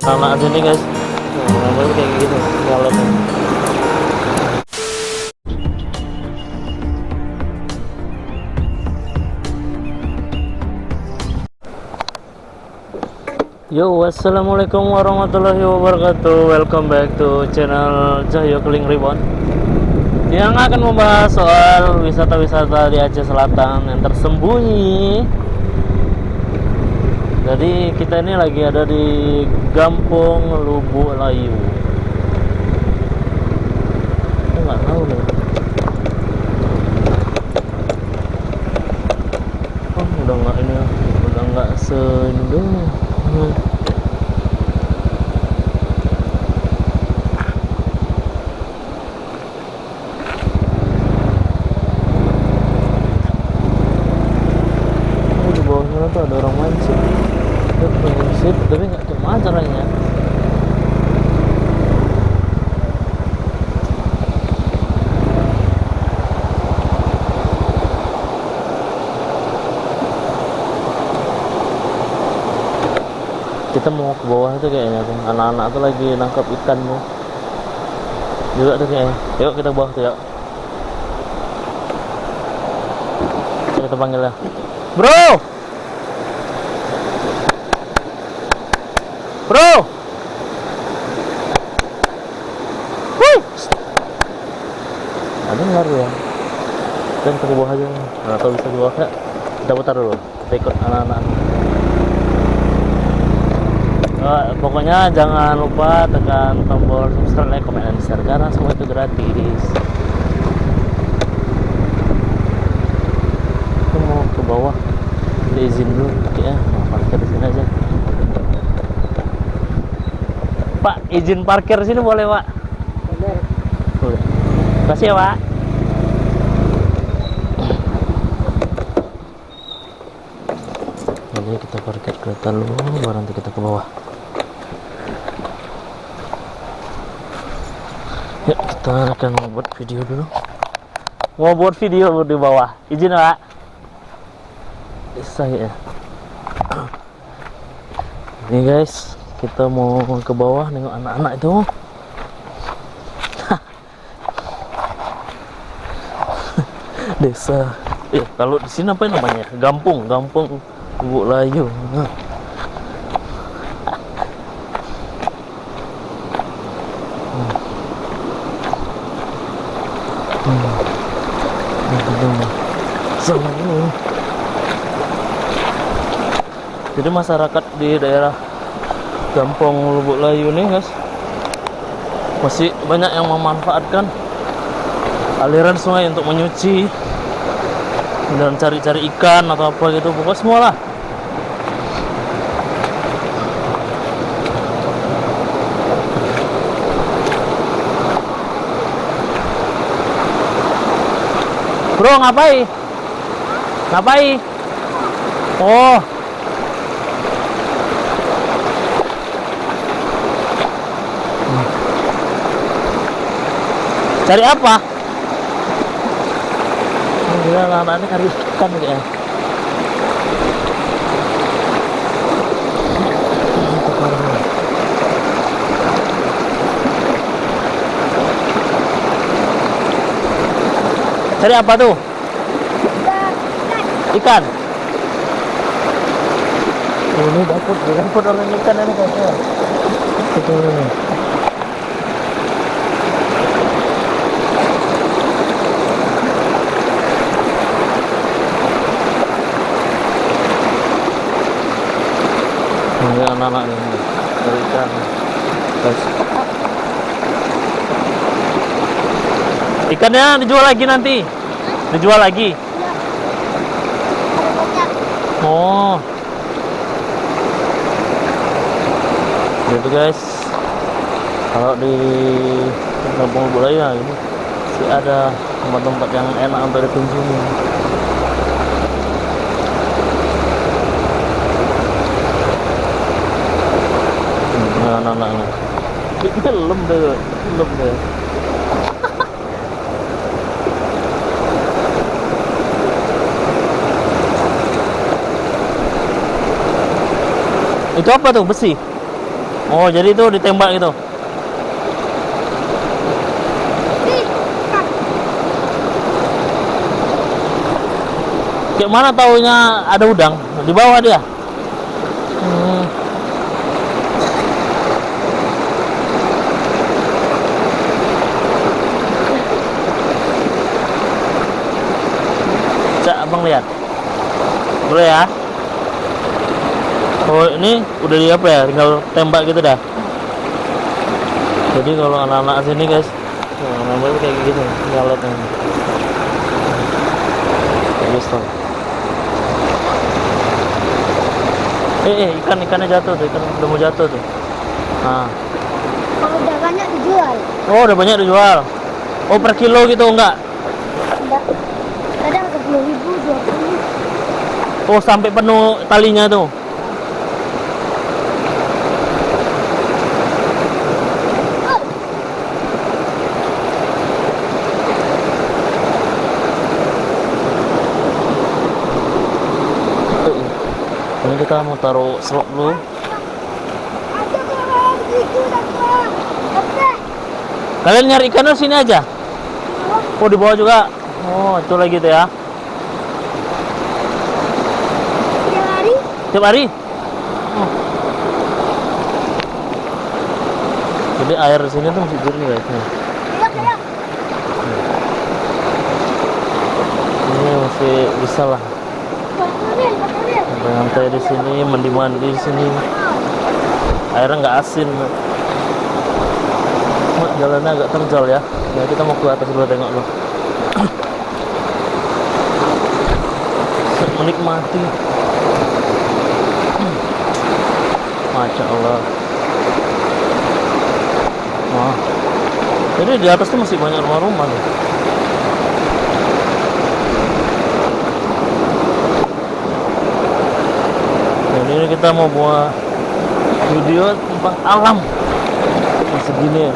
anak sini guys, namanya kayak gitu jalannya. Yo, wassalamualaikum warahmatullahi wabarakatuh. Welcome back to channel Cahyo Keling Reborn, yang akan membahas soal wisata-wisata di Aceh Selatan yang tersembunyi. Jadi kita ini lagi ada di Kampung Lubuk Layu. Kita nggak tahu nih. Oh, udah nggak ini, udah nggak ini dulu. Di bawah sana tuh ada orang mancing. Sip, tapi nggak cuma caranya. Kita mau ke bawah tuh kayaknya tuh. Anak-anak tuh lagi nangkap ikan tuh. Juga tuh kayaknya. Yuk kita ke bawah tuh, yuk. Kita panggil ya. Bro! Bro! Wih! Ada nggak ya? Dan ke bawah aja. Nggak tahu bisa di bawah nggak? Kita putar dulu. Kita ikut anak-anak. Pokoknya jangan lupa tekan tombol subscribe, like, komen, dan share karena semua itu gratis. Kita mau ke bawah, izin dulu ya, mau parkir di sini aja. Pak, izin parkir sini boleh, Pak? Boleh. Terima kasih ya, Pak. Jadi kita parkir kereta dulu, baru nanti kita ke bawah. Ya, kita akan buat video dulu. Mau buat video di bawah. Izin, Pak. Saya. Ini guys, kita mau ke bawah nengok anak-anak itu. Desa. Kalau di sini apa namanya? Kampung Lubuk Layu. Jadi masyarakat di daerah Kampung Lubuk Layu ini guys, masih banyak yang memanfaatkan aliran sungai untuk menyuci dan cari-cari ikan atau apa gitu, pokoknya semua lah. Bro, ngapain? Oh, cari apa? Gila, anak-anak cari ikan ya. Cari apa tuh? Ikan. Oh, ini dapur orang ikan ini kayaknya. Itu ini. Ini anak-anak ini cari ikan. Guys. Ikannya dijual lagi nanti. Dijual lagi. Oh. Gitu guys. Kalau di Kampung Lubuk Layu ini sih ada tempat-tempat yang enak untuk dikunjungi. Anak-anaknya. Belum deh. Itu apa tuh, besi? Oh, jadi itu ditembak gitu. Kayak mana taunya ada udang di bawah dia? Hmm. Cak, abang lihat. Boleh ya? Oh, ini udah di apa ya? Tinggal tembak gitu dah. Jadi kalau anak-anak sini guys, nembak kayak gitu, nyaletnya. Bagus tuh. Ikannya jatuh tuh, ikan udah mau jatuh tuh. Nah. Kalau udah banyak dijual. Oh, udah banyak dijual. Oh, per kilo gitu enggak? Enggak. Kadang 10.000, 20. Oh, sampai penuh talinya tuh. Ini kita mau taruh slot dulu. Ada bawah begitu dah tua. Oke. Kalian nyari ikan di sini aja. Oh, di bawah juga. Oh, itu lagi tuh ya. Tiap hari. Tiap hari. Oh. Jadi air di sini tuh masih jernih guys. Nih. Ayo. Ini masih bisa lah. Santai di sini, mandi-mandi di sini. Airnya nggak asin. Jalannya agak terjal ya. Ya kita mau ke atas dulu tengok loh. Menikmati. Masya Allah. Wah. Jadi di atas tuh masih banyak rumah-rumah nih. Jadi ini kita mau buat video tentang alam. Segini ya.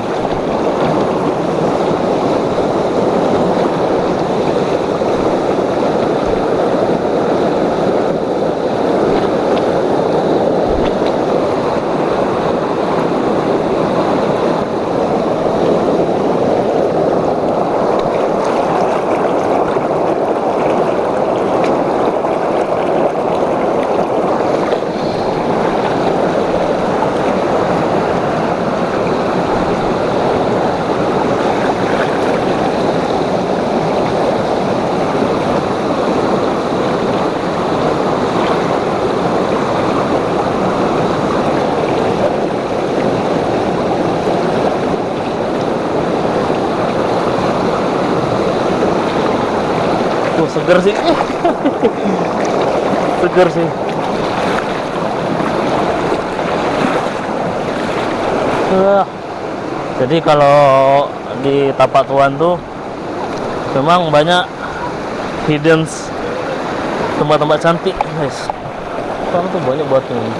Tuh seger sih. Seger sih. Jadi kalau di Tapak Tuan tuh memang banyak hidden tempat-tempat cantik guys. Sekarang tuh banyak batunya.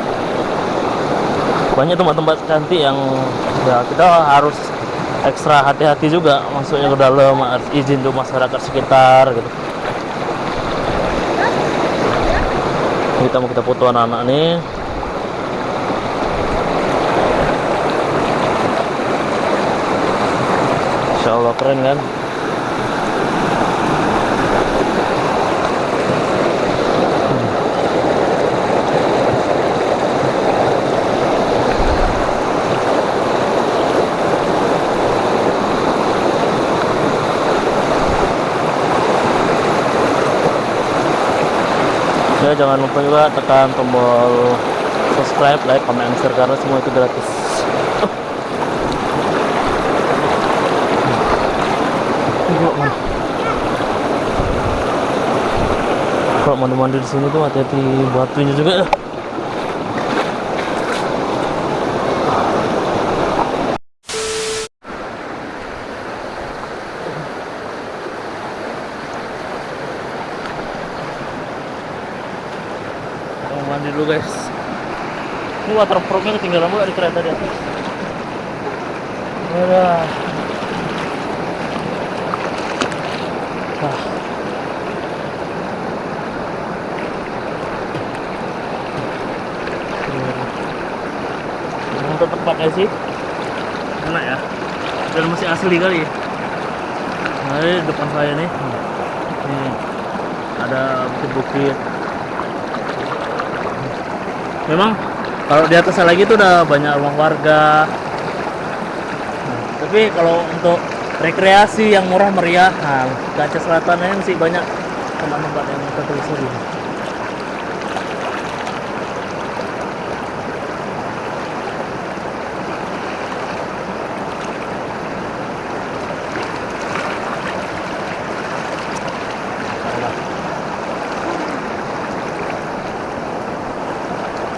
Banyak tempat-tempat cantik yang ya kita harus ekstra hati-hati juga masuknya ke dalam, harus izin tuh masyarakat sekitar gitu. Kita mau foto anak-anak nih. Insya Allah keren kan. Ya, jangan lupa juga tekan tombol subscribe, like, comment, share karena semua itu gratis. Kalau mandi-mandi di sini tuh hati-hati batunya juga. Mandi dulu guys. Ini waterproofnya ketinggalan juga di kereta di atas. Udah. untuk tempatnya sih enak ya, dan masih asli kali. Nah, ini depan saya nih, ini ada bukit-bukit. Memang kalau di atasnya lagi tuh udah banyak rumah warga. Nah, tapi kalau untuk rekreasi yang murah meriah, nah di Aceh Selatan ini masih banyak tempat-tempat yang tertelusuri.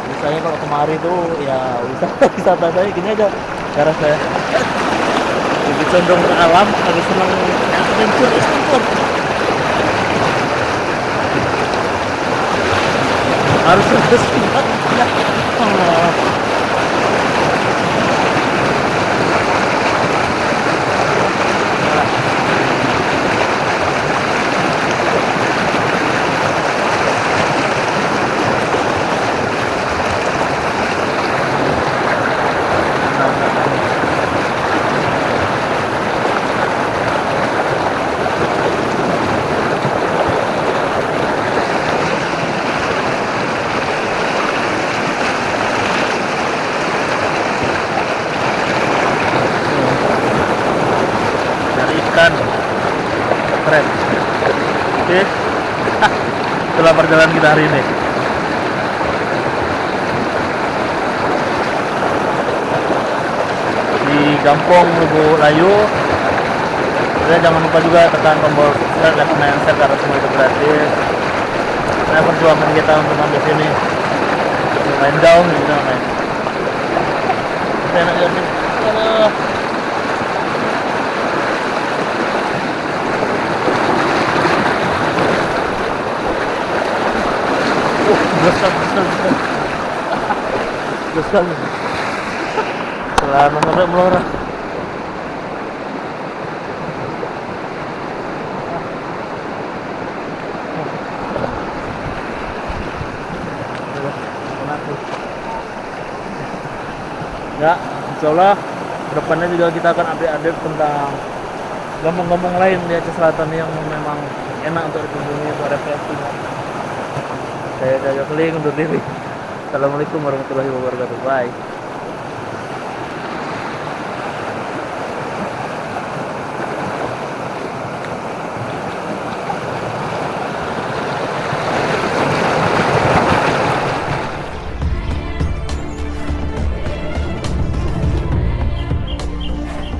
Biasanya kalau kemari tuh ya wisata saya gini aja, karena saya lebih condong ke alam, lebih senang adventure. Harus bersiap ya. Allah. Dari ikan keren. Oke. Itulah perjalanan kita hari ini. Di Gampong Lubuk Layu. Dan jangan lupa juga tekan tombol subscribe dan yang share karena semua itu gratis. Nah, perjuangan kita untuk sampai sini main down gitu main. Enak ya sih. Aduh. Besar. Selama sampai melorot. Ya, insya Allah kedepannya juga kita akan update tentang gampang-gampang lain di Aceh Selatan yang memang enak untuk dikunjungi, untuk refreshing. Saya Jaga Keling undur diri. Assalamualaikum warahmatullahi wabarakatuh. Bye.